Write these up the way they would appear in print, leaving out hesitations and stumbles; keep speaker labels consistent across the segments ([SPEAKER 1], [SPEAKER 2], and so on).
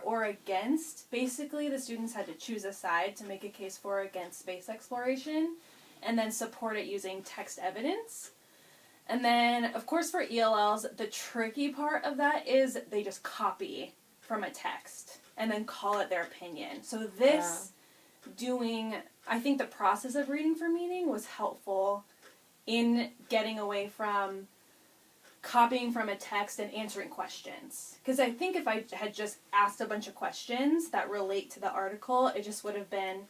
[SPEAKER 1] or against. Basically, the students had to choose a side to make a case for or against space exploration, and then support it using text evidence. And then, of course, for ELLs, the tricky part of that is they just copy from a text and then call it their opinion. So this I think the process of reading for meaning was helpful in getting away from copying from a text and answering questions. Because I think if I had just asked a bunch of questions that relate to the article, it just would have been,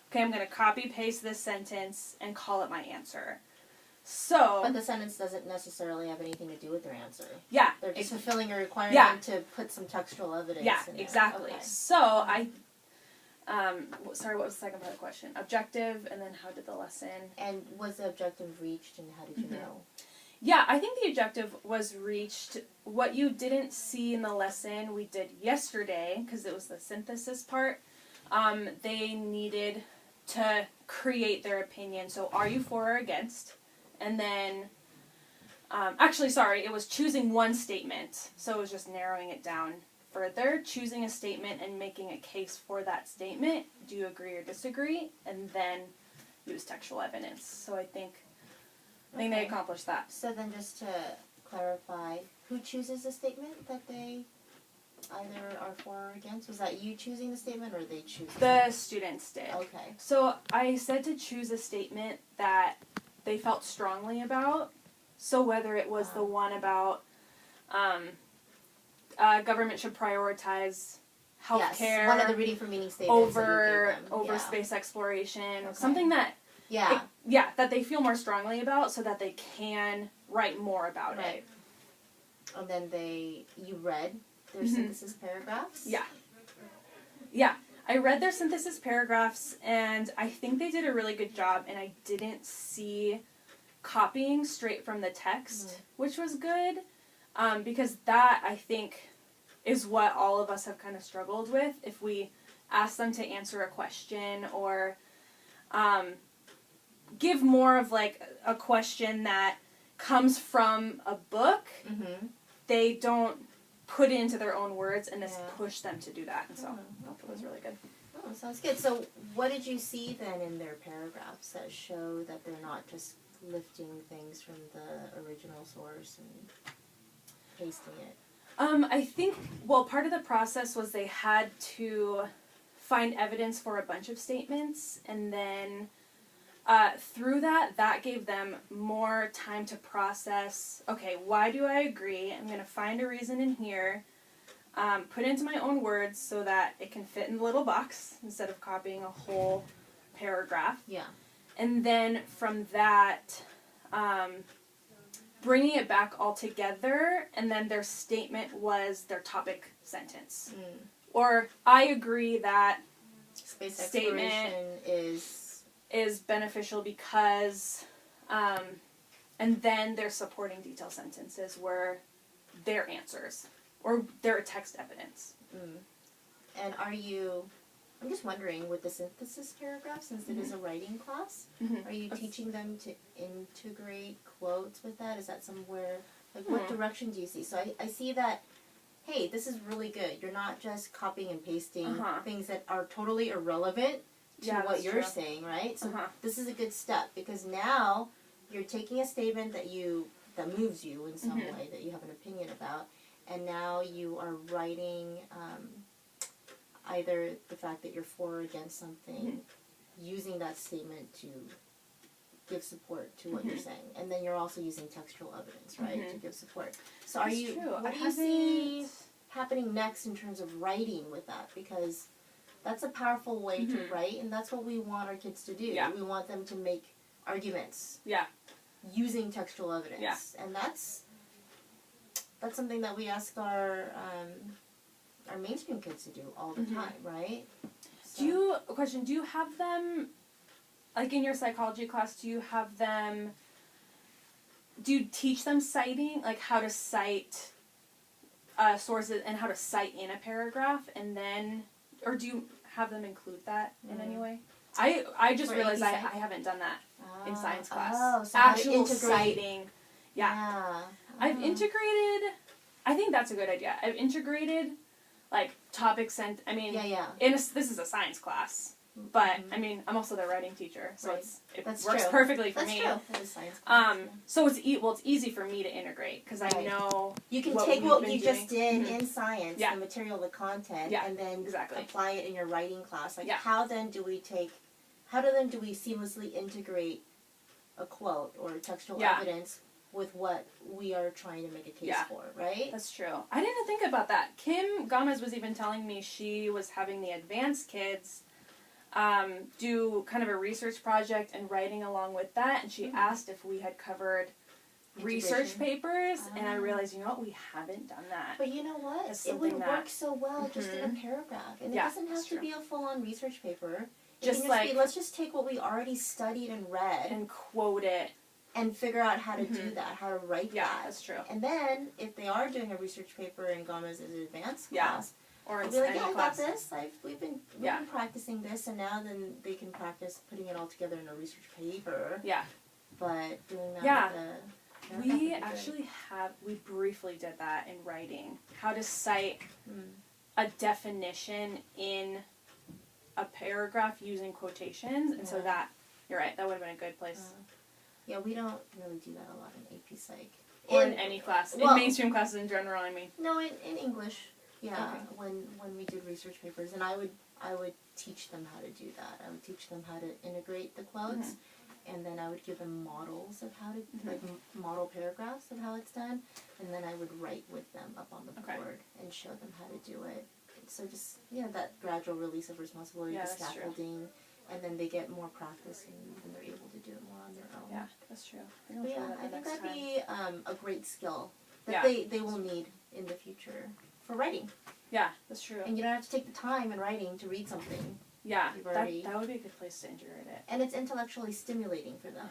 [SPEAKER 1] okay, I'm going to copy paste this sentence and call it my answer. So,
[SPEAKER 2] but the sentence doesn't necessarily have anything to do with their answer.
[SPEAKER 1] Yeah.
[SPEAKER 2] They're just fulfilling a requirement to put some textual evidence in there.
[SPEAKER 1] Exactly.
[SPEAKER 2] Okay.
[SPEAKER 1] So sorry, what was the second part of the question? Objective, and then how did the lesson...
[SPEAKER 2] And was the objective reached, and how did you know?
[SPEAKER 1] Yeah, I think the objective was reached. What you didn't see in the lesson we did yesterday, because it was the synthesis part, they needed to create their opinion. So are you for or against? And then, it was choosing one statement. So it was just narrowing it down further, choosing a statement and making a case for that statement. Do you agree or disagree? And then use textual evidence. So I think they accomplished that.
[SPEAKER 2] So then just to clarify, who chooses the statement that they either are for or against? Was that you choosing the statement, or they choose
[SPEAKER 1] the students did.
[SPEAKER 2] Okay.
[SPEAKER 1] So I said to choose a statement that they felt strongly about. So whether it was the one about government should prioritize healthcare,
[SPEAKER 2] yes, one of the reading for meaning statements
[SPEAKER 1] over space exploration, something that that they feel more strongly about, so that they can write more about it.
[SPEAKER 2] And then you read their synthesis paragraphs?
[SPEAKER 1] Yeah. I read their synthesis paragraphs, and I think they did a really good job, and I didn't see copying straight from the text, which was good, because that, I think, is what all of us have kind of struggled with. If we ask them to answer a question, or give more of like a question that comes from a book, they don't put it into their own words and just push them to do that. And so I thought it was really good.
[SPEAKER 2] Oh, sounds good. So what did you see then in their paragraphs that show that they're not just lifting things from the original source and pasting it?
[SPEAKER 1] I think, part of the process was they had to find evidence for a bunch of statements, and then through that gave them more time to process, okay, why do I agree? I'm going to find a reason in here, put it into my own words so that it can fit in the little box instead of copying a whole paragraph.
[SPEAKER 2] Yeah.
[SPEAKER 1] And then from that, bringing it back all together, and then their statement was their topic sentence. Or, I agree that
[SPEAKER 2] space exploration
[SPEAKER 1] is beneficial because, and then their supporting detail sentences were their answers, or their text evidence.
[SPEAKER 2] And I'm just wondering, with the synthesis paragraph, since it is a writing class, are you teaching them to integrate quotes with that? Is that somewhere, like what direction do you see? So I see that, hey, this is really good. You're not just copying and pasting things that are totally irrelevant to what you're saying, right? So this is a good step, because now you're taking a statement that moves you in some way, that you have an opinion about, and now you are writing either the fact that you're for or against something, using that statement to give support to what you're saying, and then you're also using textual evidence, right, to give support. So what do you see happening next in terms of writing with that? Because that's a powerful way to write, and that's what we want our kids to do. Yeah. We want them to make arguments using textual evidence, and that's something that we ask our mainstream kids to do all the time, right? So.
[SPEAKER 1] Do you have them, like in your psychology class, do you teach them citing, like how to cite sources and how to cite in a paragraph, and then, or do you have them include that in any way? I just realized I haven't done that in science class.
[SPEAKER 2] So
[SPEAKER 1] actual citing. Yeah. I've integrated, I think that's a good idea. I've integrated like topics and this is a science class. But I mean, I'm also their writing teacher, so it works perfectly for me.
[SPEAKER 2] That is science class,
[SPEAKER 1] so it's easy for me to integrate because I know
[SPEAKER 2] you can take what you just did in science, the material, the content, and then apply it in your writing class. Like how then do we seamlessly integrate a quote or textual evidence with what we are trying to make a case for, right?
[SPEAKER 1] That's true. I didn't think about that. Kim Gomez was even telling me she was having the advanced kids do kind of a research project and writing along with that, and she asked if we had covered research papers, and I realized, you know what, we haven't done that.
[SPEAKER 2] But you know what? It would work so well just in a paragraph, and it doesn't have to be a full-on research paper. Let's just take what we already studied and read
[SPEAKER 1] and quote it.
[SPEAKER 2] And figure out how to do that, how to write that.
[SPEAKER 1] Yeah, that's true.
[SPEAKER 2] And then, if they are doing a research paper in Gomez's advanced class,
[SPEAKER 1] or in
[SPEAKER 2] be like, I got
[SPEAKER 1] class.
[SPEAKER 2] this. We've been practicing this, and now then they can practice putting it all together in a research paper.
[SPEAKER 1] Yeah.
[SPEAKER 2] But doing that with
[SPEAKER 1] we briefly did that in writing. How to cite a definition in a paragraph using quotations, and so that, you're right, that would have been a good place.
[SPEAKER 2] Yeah, we don't really do that a lot in AP Psych.
[SPEAKER 1] Or in any class. In mainstream classes in general, I mean.
[SPEAKER 2] No, in English. Yeah, when we did research papers, and I would teach them how to do that. I would teach them how to integrate the quotes, and then I would give them models of how to, like model paragraphs of how it's done, and then I would write with them up on the board and show them how to do it. So just, that gradual release of responsibility, the scaffolding, and then they get more practice, and then they're able to do it more on their own.
[SPEAKER 1] Yeah, that's true.
[SPEAKER 2] I think that'd be a great skill that they will need in the future for writing.
[SPEAKER 1] Yeah, that's true.
[SPEAKER 2] And you don't have to take the time in writing to read something.
[SPEAKER 1] Yeah, that would be a good place to integrate it.
[SPEAKER 2] And it's intellectually stimulating for them,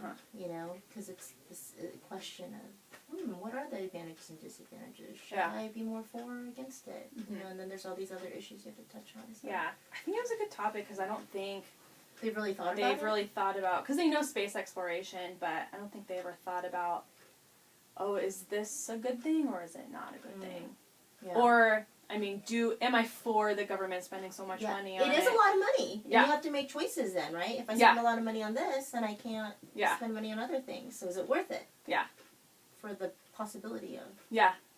[SPEAKER 2] because it's this question of, what are the advantages and disadvantages? Should I be more for or against it? And then there's all these other issues you have to touch on. So.
[SPEAKER 1] Yeah, I think it was a good topic because I don't think
[SPEAKER 2] they've really thought
[SPEAKER 1] about because they know space exploration, but I don't think they ever thought about, is this a good thing or is it not a good thing? Yeah. Or, I mean, am I for the government spending so much money on it?
[SPEAKER 2] It is a lot of money. Yeah. And you have to make choices then, right? If I spend a lot of money on this, then I can't spend money on other things. So is it worth it?
[SPEAKER 1] Yeah.
[SPEAKER 2] For the possibility of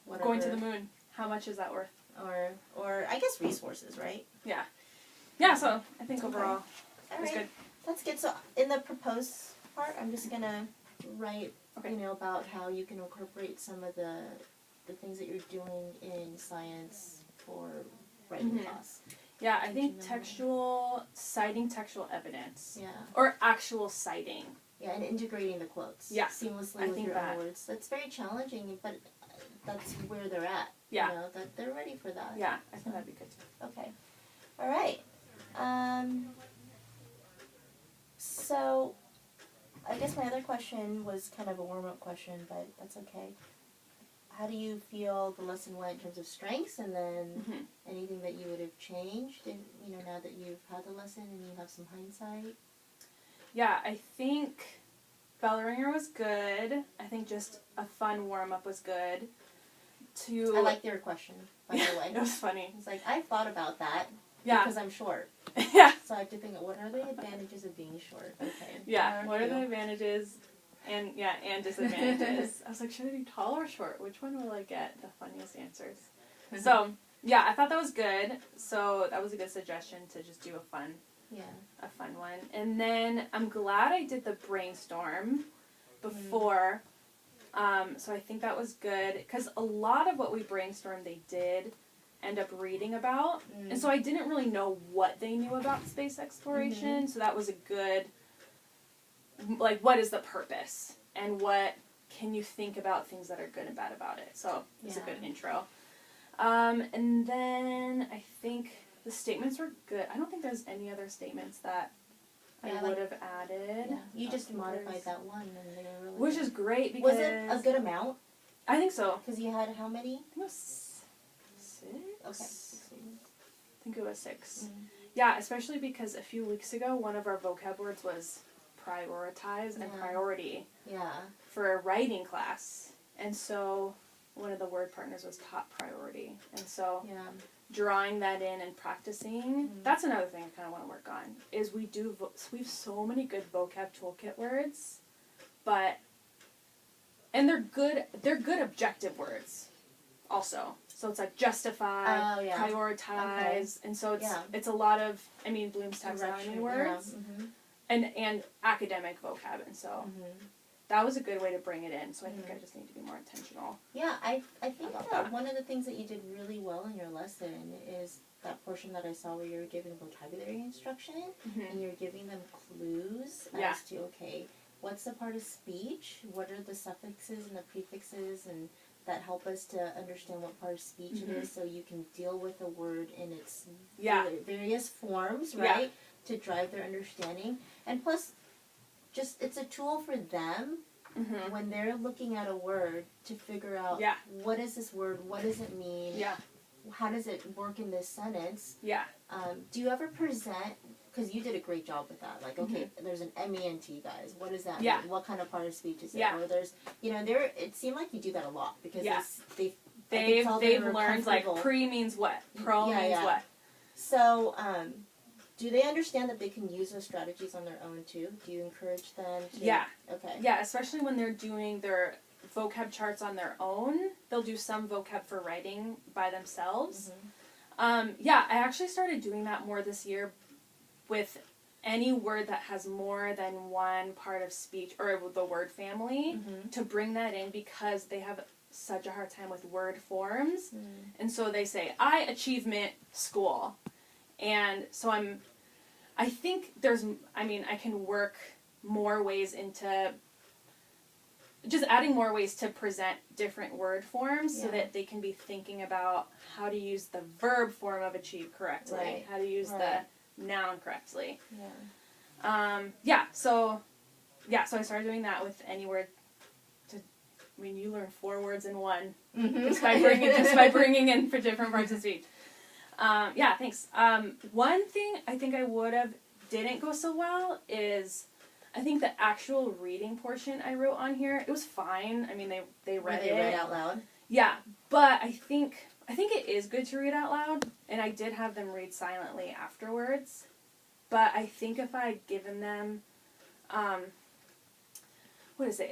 [SPEAKER 2] whatever.
[SPEAKER 1] Going to the moon. How much is that worth?
[SPEAKER 2] Or I guess resources, right?
[SPEAKER 1] Yeah. Yeah, so I think overall
[SPEAKER 2] it was good. That's good. So in the proposed part, I'm just going to write, about how you can incorporate some of the things that you're doing in science for writing class.
[SPEAKER 1] Yeah, I think citing textual evidence.
[SPEAKER 2] Yeah.
[SPEAKER 1] Or actual citing.
[SPEAKER 2] Yeah, and integrating the quotes.
[SPEAKER 1] Yeah.
[SPEAKER 2] Seamlessly with your own words. That's very challenging, but that's where they're at.
[SPEAKER 1] Yeah.
[SPEAKER 2] That they're ready for that.
[SPEAKER 1] Yeah, I think that'd be good too.
[SPEAKER 2] Okay. All right. So, I guess my other question was kind of a warm-up question, but that's okay. How do you feel the lesson went in terms of strengths, and then anything that you would have changed, and now that you've had the lesson and you have some hindsight?
[SPEAKER 1] Yeah, I think bell ringer was good. I think just a fun warm up was good.
[SPEAKER 2] I like your question, by the way.
[SPEAKER 1] It was funny.
[SPEAKER 2] It's like I thought about that because I'm short.
[SPEAKER 1] Yeah.
[SPEAKER 2] So I have to think, what are the advantages of being short? Okay.
[SPEAKER 1] Yeah. What are the advantages? And disadvantages. I was like, should I be tall or short? Which one will I get the funniest answers? So, yeah, I thought that was good. So that was a good suggestion to just do a fun one. And then I'm glad I did the brainstorm before. So I think that was good. Because a lot of what we brainstormed, they did end up reading about. And so I didn't really know what they knew about space exploration. So that was a good... Like, what is the purpose? And what can you think about things that are good and bad about it? So, it's a good intro. And then, I think the statements were good. I don't think there's any other statements that I would have added.
[SPEAKER 2] Yeah. You just modified that one, and they were really
[SPEAKER 1] Which is great, because...
[SPEAKER 2] Was it a good amount?
[SPEAKER 1] I think so.
[SPEAKER 2] Because you had how many?
[SPEAKER 1] I think it was 6.
[SPEAKER 2] Okay.
[SPEAKER 1] I think it was 6. Yeah, especially because a few weeks ago, one of our vocab words was... prioritize and priority for a writing class, and so one of the word partners was top priority, and so drawing that in and practicing. That's another thing I kind of want to work on, is we have so many good vocab toolkit words, and they're good objective words also. So it's like justify, prioritize, and so it's a lot of, Bloom's taxonomy words, and academic vocab, and so that was a good way to bring it in. So I think I just need to be more intentional.
[SPEAKER 2] Yeah, I think that one of the things that you did really well in your lesson is that portion that I saw where you were giving vocabulary instruction, and you're giving them clues as to, okay, what's the part of speech, what are the suffixes and the prefixes, and that help us to understand what part of speech it is, so you can deal with a word in its various forms, right, to drive their understanding. And plus, just it's a tool for them when they're looking at a word to figure out what is this word, what does it mean, how does it work in this sentence. Do you ever present, because you did a great job with that, like, okay, there's an MENT, guys, what does that mean? What kind of part of speech is it? Or there's, it seemed like you do that a lot, because they've
[SPEAKER 1] learned, like, pre means what, pro means what.
[SPEAKER 2] So, do they understand that they can use those strategies on their own, too? Do you encourage them to? Okay.
[SPEAKER 1] Yeah, especially when they're doing their vocab charts on their own. They'll do some vocab for writing by themselves. I actually started doing that more this year with any word that has more than one part of speech, or the word family, to bring that in, because they have such a hard time with word forms. And so they say, I achievement school. And so I think I can work more ways into just adding more ways to present different word forms so that they can be thinking about how to use the verb form of achieve correctly, how to use the noun correctly. So I started doing that with any word. You learn 4 words in one just by bringing in for different parts of speech. Thanks. One thing I think didn't go so well is, I think the actual reading portion I wrote on here, it was fine. They read it. They read
[SPEAKER 2] out loud?
[SPEAKER 1] Yeah, but I think it is good to read out loud, and I did have them read silently afterwards. But I think if I had given them, what is it?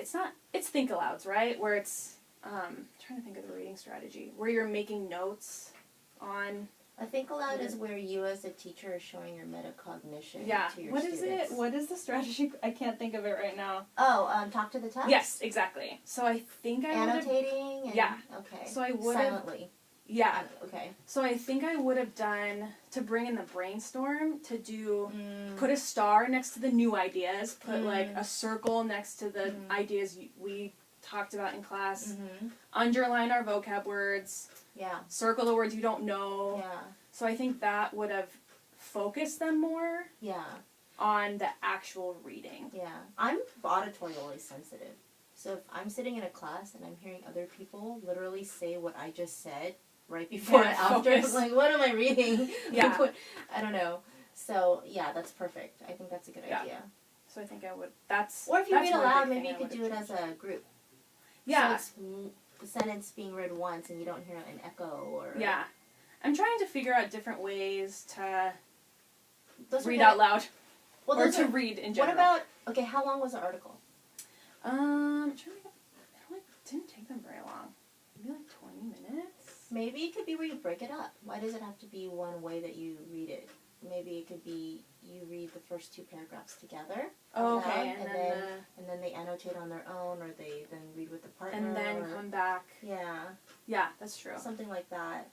[SPEAKER 1] It's think alouds, right? Where it's, I'm trying to think of the reading strategy, where you're making notes on.
[SPEAKER 2] I think aloud is where you as a teacher are showing your metacognition to your students.
[SPEAKER 1] What is it? What is the strategy? I can't think of it right now.
[SPEAKER 2] Oh, talk to the text?
[SPEAKER 1] Yes, exactly. So I think I would have...
[SPEAKER 2] Annotating? Okay.
[SPEAKER 1] So I would have...
[SPEAKER 2] Silently?
[SPEAKER 1] Yeah.
[SPEAKER 2] Okay.
[SPEAKER 1] So I think I would have done, to bring in the brainstorm, to do, put a star next to the new ideas, put like a circle next to the ideas we talked about in class, underline our vocab words, circle the words you don't know. So I think that would have focused them more on the actual reading.
[SPEAKER 2] I'm auditorially sensitive. So if I'm sitting in a class and I'm hearing other people literally say what I just said right before and after, I'm like, what am I reading? I don't know. So, that's perfect. I think that's a good idea.
[SPEAKER 1] So I think I would,
[SPEAKER 2] or if you read aloud, maybe you could do it as a group. So it's the sentence being read once and you don't hear an echo or...
[SPEAKER 1] I'm trying to figure out different ways to read out loud. Or to read in general.
[SPEAKER 2] What about, how long was the article?
[SPEAKER 1] I'm trying to think it didn't take them very long. Maybe like 20 minutes?
[SPEAKER 2] Maybe it could be where you break it up. Why does it have to be one way that you read it? Maybe it could be you read the first 2 paragraphs together.
[SPEAKER 1] Okay.
[SPEAKER 2] And then they annotate on their own, or they then read with the partner.
[SPEAKER 1] And then come back. Yeah, that's true.
[SPEAKER 2] Something like that.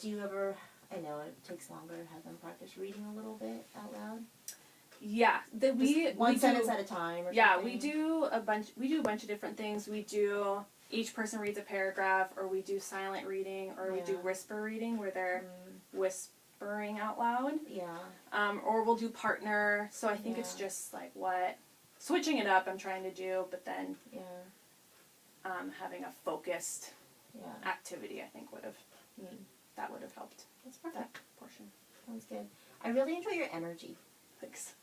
[SPEAKER 2] Do you ever, I know it takes longer, have them practice reading a little bit out loud?
[SPEAKER 1] Yeah,
[SPEAKER 2] one sentence at a time or something?
[SPEAKER 1] we do a bunch of different things. We do, each person reads a paragraph, or we do silent reading, or we do whisper reading where they're whispering out loud. Or we'll do partner, so I think it's just like switching it up I'm trying to do, but then having a focused activity I think would have, that would have helped.
[SPEAKER 2] That's perfect.
[SPEAKER 1] That portion.
[SPEAKER 2] Sounds good. I really enjoy your energy.
[SPEAKER 1] Thanks.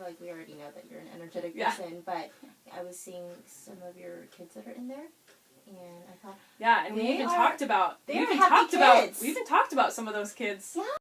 [SPEAKER 2] Like, we already know that you're an energetic person, but I was seeing some of your kids that are in there, And I thought,
[SPEAKER 1] yeah, and we even talked about
[SPEAKER 2] we even talked
[SPEAKER 1] about some of those kids.
[SPEAKER 2] Yeah.